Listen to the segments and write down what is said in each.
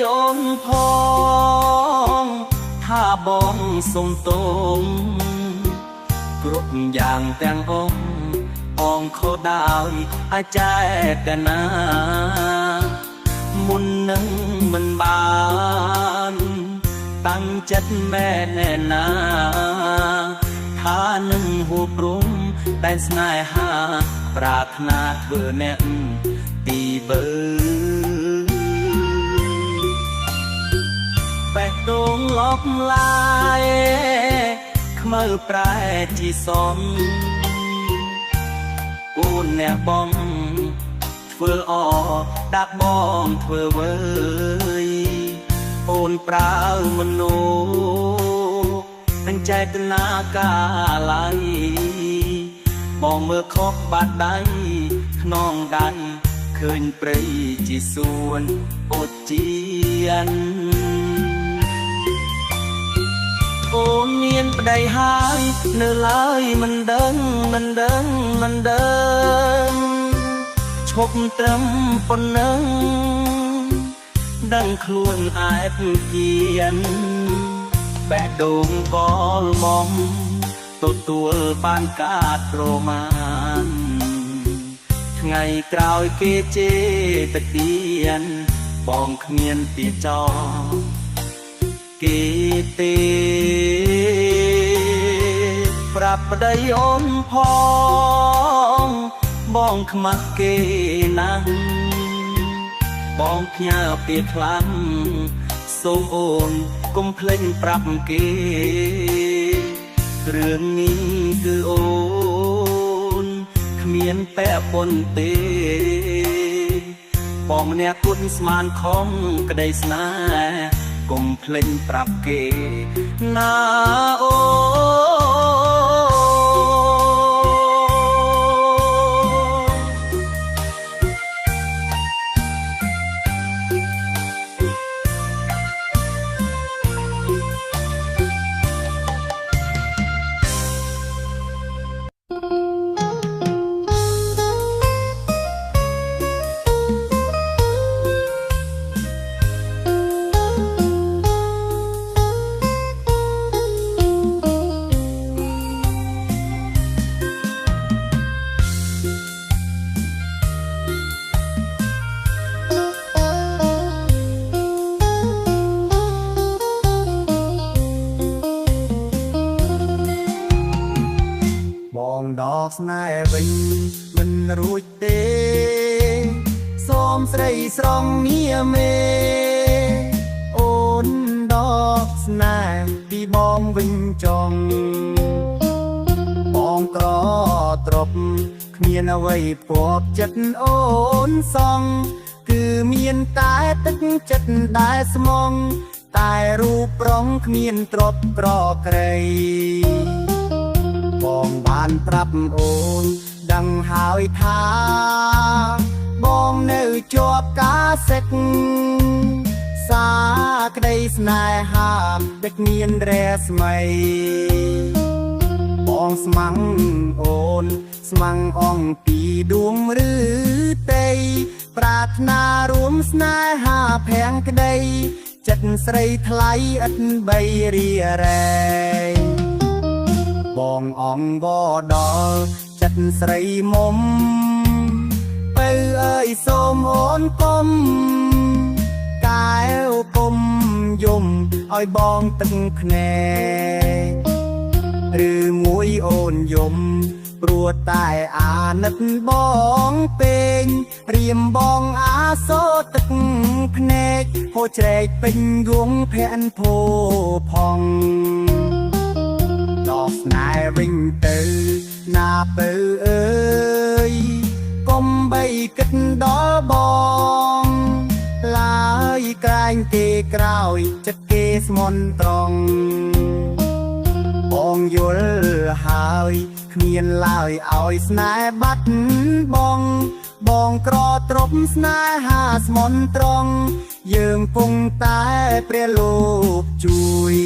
អូនផងថាបងសុំទងគ្រប់យ៉ាងទាំងអងខុសដោយអាចចេតនាមុននឹងមិនបានតាំងចិត្តមែនណាថានឹងហួបរំតែស្នេហាប្រាថ្នាធ្វើអ្នកទីបើបេះដូងលប់ឡាយខ្មៅប្រែជីសំអូនអ្នកបងធ្វើអដាក់បងធ្វើវើយអូនប្រើមនុស្សទាំងចេតនាកាឡៃបងមើលខុសបាត់ដៃខ្នងដៃឃើញព្រៃជាសួនអូជានអូនមានប្តីហើយនៅឡើយមិនដឹងឈប់ត្រឹមប៉ុណ្ណឹងដឹងខ្លួនអែបគៀនបេះដូងកលមកទទួលបានការប្រមាណថ្ងៃក្រោយគេជេរតិទៀនបងគ្មានទីចោគេទេប្រាប់ប្តីអូនផងបងខ្មាស់គេណាស់បងផ្ញើពីខ្លាំងសូមអូនកុំភ្លេចប្រាប់គេរឿងនេះគឺអូនគ្មានពាក់ព័ន្ធទេបងម្នាក់គុណស្មានខំក្តីស្នេហ៍កុំភ្លេចប្រាប់គេណាអូដកស្នេហ៍វិញមិនរួចទេសូមស្រីស្រងមាមេអូនដកស្នេហ៍ពីបងវិញចង់បងក្រត្រប់គ្មានអ្វីពាប់ចិត្តអូនសងគឺមានតែទឹកចិត្តដែលស្មងតែរូបប្រងគ្មានទ្រព្យក្រក្រៃបងបានប្រាប់អូនដឹងហើយថាបងនៅជាប់ការសិកសាក្តីស្នេហាដឹកមានរស្មីបងស្មាំងអូនស្មាំងអង្គពីដួងឬតីប្រាថ្នារួមស្នេហាភាំងក្តីចិត្តស្រីថ្លៃឥតបីរីរែបងអង្វរដល់ចិត្តស្រីមុំបើអើយសូមអូនកុំកែវគុំយំឲ្យបងទឹកភ្នែកឬមួយអូនយំព្រោះតែអាណិតបងពេងរៀមបងអាសូរទឹកភ្នែកហូរជ្រែកពេញយងភានភោផងដកស្នេហ៍វិញទៅណាបើអើយកុំបីគិតដល់បងឡើយក្រែងគេក្រោយចិត្តគេស្មន់ត្រង់បងយល់ហើយគ្មានឡើយឲ្យស្នេហ៍បាត់បងបងក្រត្រប់ស្នេហាស្មន់ត្រង់យើងពុំតែព្រះលោកជួយ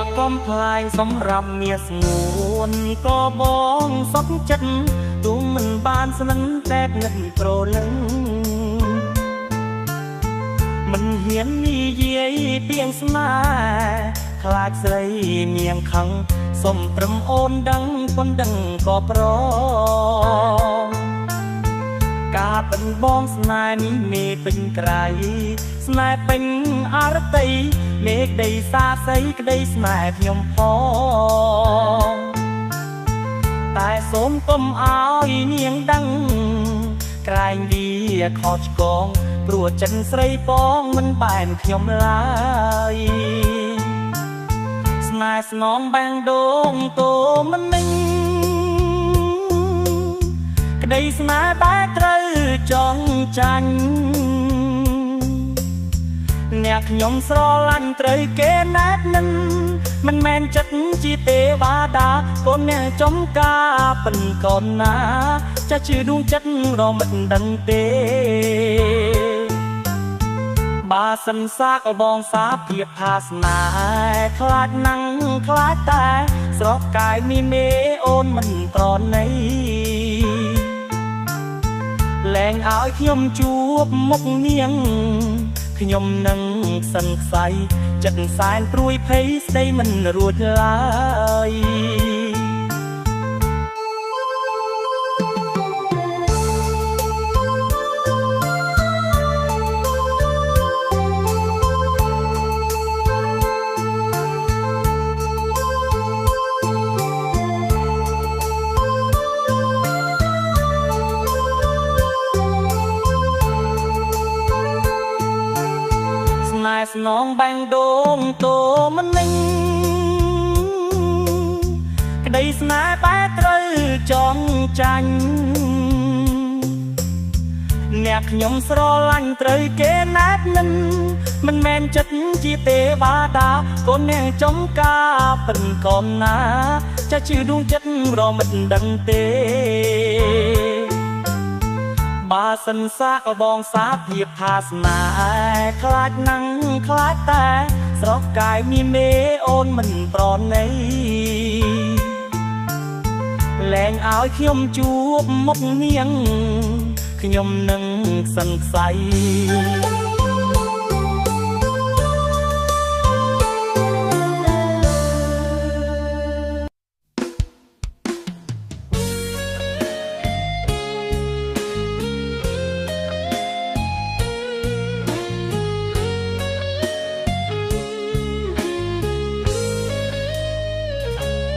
អ្នកកំផ្លាញសម្រាប់មាសស្ងួនក៏បងសុខចិត្តទូមិនបានស្នឹងតែងឹតប្រលឹងមិនហ៊ាននិយាយទៀងស្នេហ៍ខ្លាចស្រីមៀងខឹងសុំត្រឹមអូនដឹងប៉ុណ្ដឹងក៏ប្រការពេញបងស្នេហ៍នេះមេពេញក្រៃស្នេហ៍ពេញអរតីមេក្តីសាស័យក្តីស្នេហ៍ខ្ញុំផងតែសូមកុំឲ្យនាងដឹងក្រែងវាខុសឆ្គងព្រោះចិនស្រីបងមិនបែនខ្ញុំឡើយស្នេហ៍ស្នងបាំងដងតូមិនមិញក្តីស្នេហ៍តែត្រូវចង់ចាញ់អ្នកខ្ញុំស្រឡាញ់ត្រូវគេណែតនឹងមិនមែនចិត្តជាទេវតាកូនអ្នកចំការពិនកូនណាចាស់ជឿដួងចិត្តរមិនដឹងទេបើសិនសាកបងសាភាពថាស្នេហ៍ខ្លាចណាំងខ្លាចតែស្រស់កាយនេះមេអូនមិនប្រណីលែងឲ្យខ្ញុំជួបមុខនាងខ្ញុំនឹងសិនខ្សែចិត្តសែនព្រួយភ័យស្ដីមិនរួចឡើយស្នងបាំងដងតូមិនមិញក្តីស្នេហ៍តែត្រូវចង់ចាញ់អ្នកខ្ញុំស្រឡាញ់ត្រូវគេណែតនឹងមិនមែនចិត្តជាទេវតាកូនអ្នកចំការពិនកូនណាចាស់ជឿដួងចិត្តរមិនដឹងទេបើសិនសាកបងសាភាពថាស្នេហ៍ខ្លាចណាំងខ្លាចតែស្រស់កាយមានមេអូនមិនប្រណីលែងឲ្យខ្ញុំជួបមុខនាងខ្ញុំនឹងសិនខ្សែ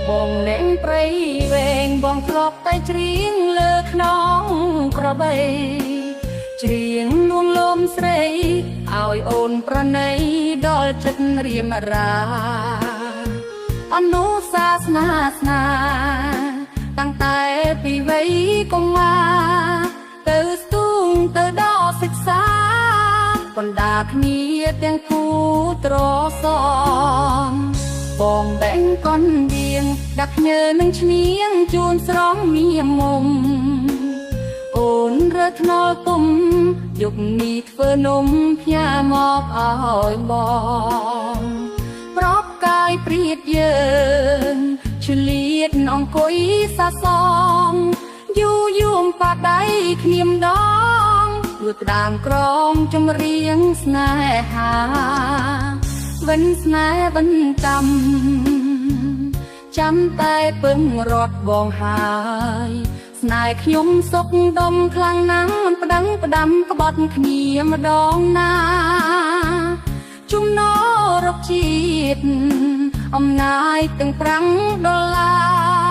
បងលែងព្រៃវែងបងធ្លាប់តែច្រៀងលើខ្នងក្របីច្រៀងលួងលោមស្រីឲ្យអូនប្រណីដល់ចិត្តរៀមរាអនុសាសនាស្នាតាំងតែពីវ័យកុមារទៅស្ទូងទៅដល់សិក្សាបណ្ដាគ្នាទាំងគូត្រសងបងបែងកនដៀងដាក់ញើនឹងឈ្នៀងជូនស្រងមៀមមុំអូនរើថ្នល់ទុំយុគនេះធ្វើនំផ្ញើមកឲ្យបងប្រប់កាយព្រៀតយើងឆ្លៀតអង្គុយសាសងយូយូមបាដៃគ្នាមដងទួតដាងក្រងចម្រៀងស្នេហាវិនស្នេហ៍បន្តចាំតែពឹងរត់បងហើយស្នេហ៍ខ្ញុំសុខដុំខ្លាំងណាស់មិនប្តឹងផ្ដាំក្បត់គ្នាម្ដងណាចំណរកជាតិអំណាយទាំងប្រាំងដុល្លា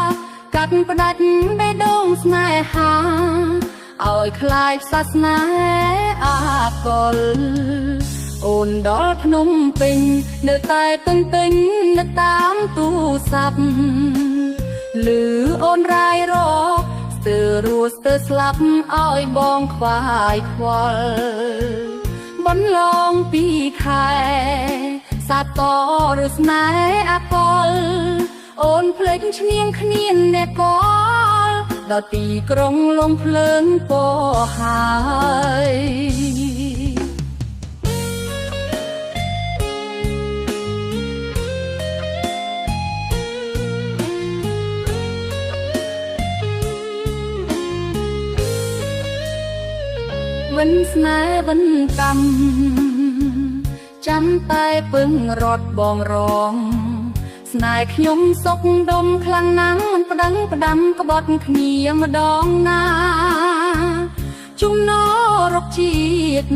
រកាត់ផ្ដាច់បេះដូងស្នេហាឲ្យคล้ายសាសនាអាកុលអូនដល់ភ្នំពេញនៅតែទន្ទិញនៅតាមទូរស័ព្ទឮអូនរាយរកស្ទើររស់ស្ទើរស្លាប់ឲ្យបងខ្វាយខ្វល់បន្លងពីខែសាតរស្នេហ៍អាកុលអូនភ្លេចឈ្នៀងគ្នាអ្នកកលដល់ទីក្រុងលងភ្លើងពោហើយ វិនស្នេហ៍វិនកម្មចាំតែពឹងរត់បងរងស្នេហ៍ខ្ញុំសុខដុំខ្លាំងណាស់មិនប្តឹងផ្ដាំក្បត់គ្នាម្ដងណាជំនរកជាតិ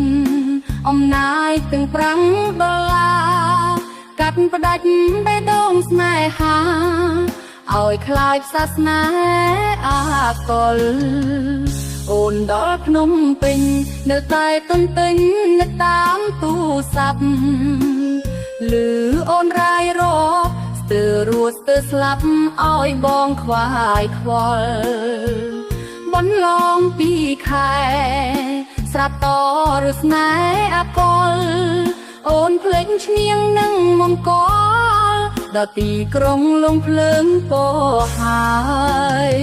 អំណាយទាំងប្រាំងដុល្លារកាត់ផ្ដាច់បេះដូងស្នេហាឲ្យคล้ายសាសនាអាកុលអូនដល់ភ្នំពេញនៅតែទន្ទិញនៅតាមទូរស័ព្ទឮអូនរាយរកស្ទើររស់ស្ទើរស្លាប់ឲ្យបងខ្វាយខ្វល់បន្លងពីខែស្រាប់តរស្នេហ៍អាកុលអូនភ្លេចឈ្នៀងនឹងមង្គលដល់ទីក្រុងលងភ្លើងពោហើយ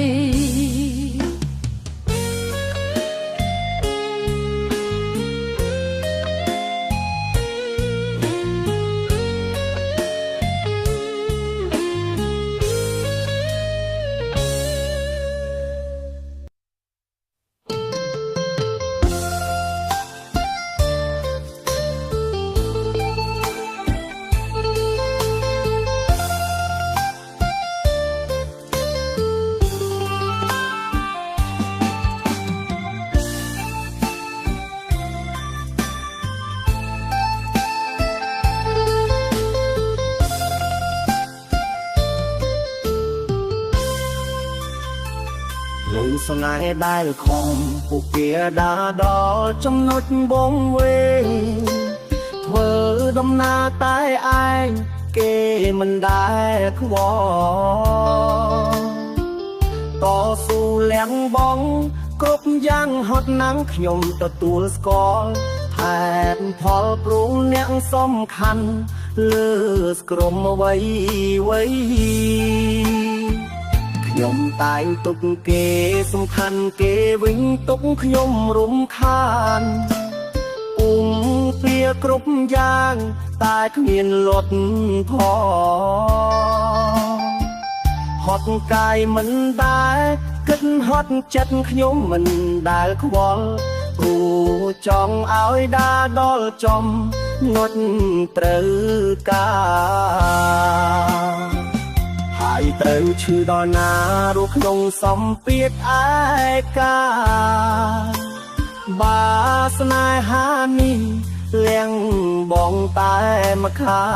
លឺស្នេហ៍ដែលខំពុកគេដើរដល់ចំណុចបងវេងធ្វើដំណើរតែឯងគេមិនដែលខ្វល់តស៊ូលះបង់គ្រប់យ៉ាងហត់ណាស់ខ្ញុំទទួលស្គាល់ថែមផលព្រោះអ្នកសំខាន់លើស្ក្រុមអ្វីខ្ញុំតែងទុកគេសំខាន់គេវិញទុកខ្ញុំរំខានពុំពីគ្រប់យ៉ាងតែគ្មានលត់ផងហត់កាយមិនដែរគិតហត់ចិត្តខ្ញុំមិនដែលខ្វល់ព្រោះចង់ឲ្យដាដល់ចំនុតត្រូវការហើយត្រូវឈឺដល់ណារស់ក្នុងសម្ពាធឯកាបាស្នេហានេះលៀងបងតែម្ខា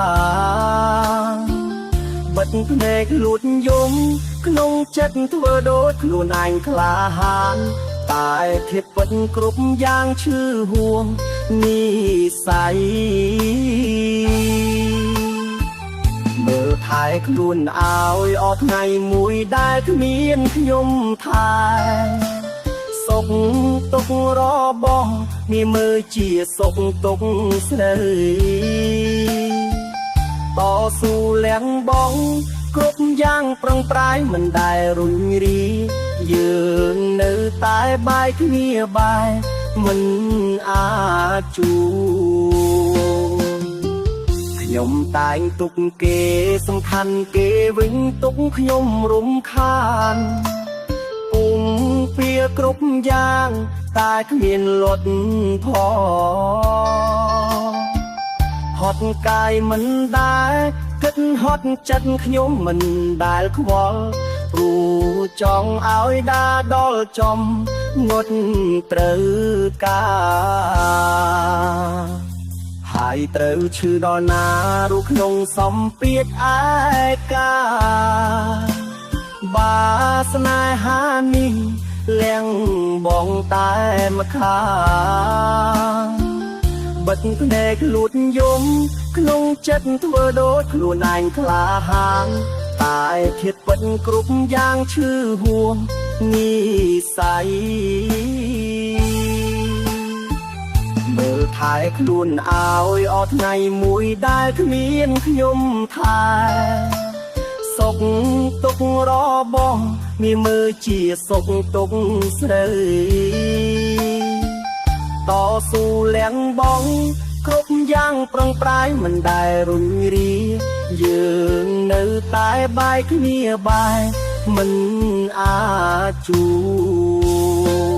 ងបិទភ្នែកលួចយំក្នុងចិត្តធ្វើដូចខ្លួនឯងក្លាហានតែធៀបពិតគ្រប់យ៉ាងឈឺហួងនិស័យមើលថែខ្លួនឲ្យអស់ថ្ងៃមួយដែលគ្មានខ្ញុំថែសុខទុក្ខរបស់មានមើលជាសុខទុក្ខស្រីតស៊ូលះបង់គ្រប់យ៉ាងប្រឹងប្រែងមិនដែលរុញរីយើងនៅតែបាយគ្នាបាយមិនអាចជួខ្ញុំតែងទុកគេសំខាន់គេវិញទុកខ្ញុំរំខានពុំពីគ្រប់យ៉ាងតែគ្មានលត់ផងហត់កាយមិនដែរគិតហត់ចិត្តខ្ញុំមិនដែលខ្វល់ព្រោះចង់ឲ្យដាដល់ចំងត់ត្រូវការហើយត្រូវឈឺដល់ណារស់ក្នុងសម្ពាធឯកាបាស្នេហានេះលៀងបងតែម្ខាងបិទភ្នែកលួចយំក្នុងចិត្តធ្វើដូចខ្លួនឯងក្លាហានតែធៀបពិតគ្រប់យ៉ាងឈឺហួងនិស័យមើលថែខ្លួនឲ្យអស់ថ្ងៃមួយដែលគ្មានខ្ញុំថែសុខទុក្ខរបស់មានមើលជាសុខទុក្ខស្រីតស៊ូលះបង់គ្រប់យ៉ាងប្រឹងប្រែងមិនដែលរុញរីយើងនៅតែបាយគ្នាបាយមិនអាចជួប